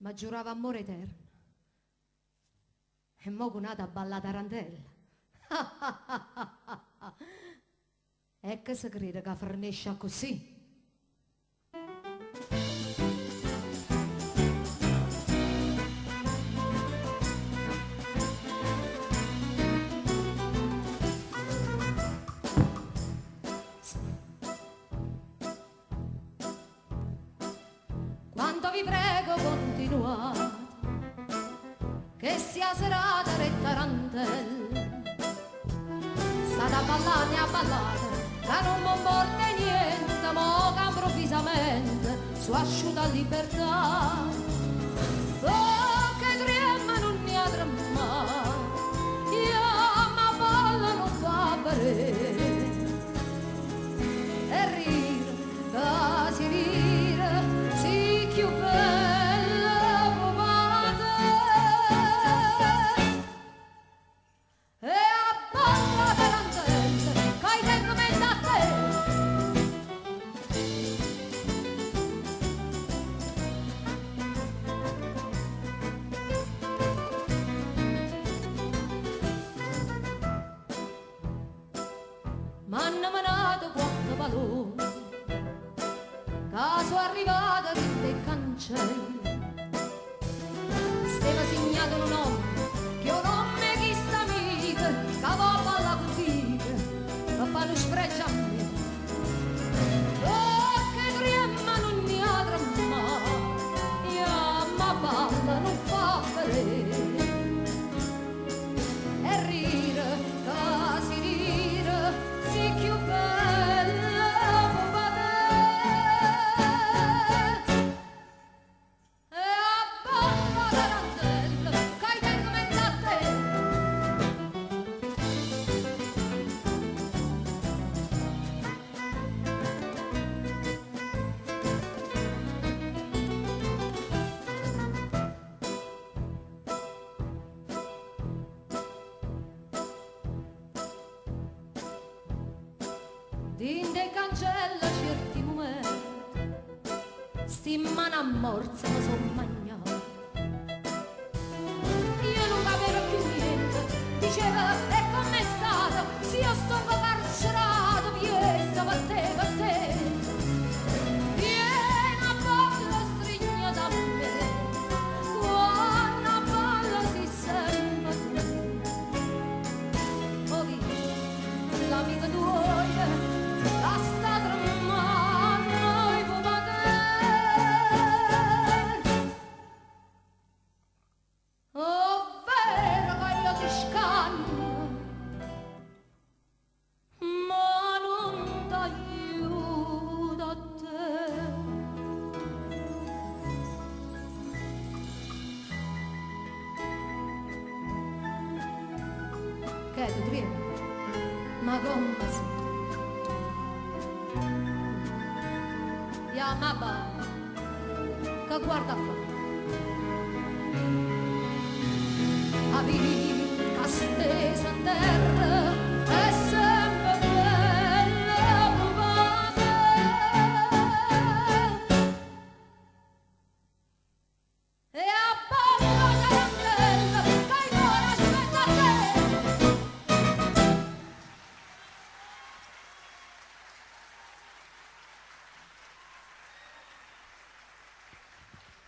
ma giurava amore eterno. E mo' nata a balla tarantella. E che si crede che fornisce così? Quanto vi prego continuate, che sia serata e tarantella, state a ballare a ballare, che non mi importa niente, mo che improvvisamente su asciutta libertà. Oh, che trema non ne ha tremare, io ma balla non fa vedere, e rire, che si rire, si più bella provate, e a balla tarantella, che hai dentro mente a te. M'hanno menato quattro palloni, caso arrivata che te cancelli, stava segnato un nome, che un nome chi sta amica, che va a balla con te, che fanno sfregio a me. Oh, che trema non ne ha tremare, io ma balla non fa vedere, e rire, che si rire, si più bella può vedere, e a balla tarantella, che hai dentro mente a te. Dinde cancella certi momenti, sti mano a morsa mi son mangiata. Io non avevo più niente, diceva e come è stata, se io sto carcerato, piessa per te, per te. Vieni a balla strigna da me, quando a balla si sembra te. Oh via, l'amica tua a sta tremando i può vedere. Oh, vero che io ti scanno, ma non t'aiuto a te. Che tu tremi? Ma come si? Ya ma ba, che guarda fa? A vita stesa a terra,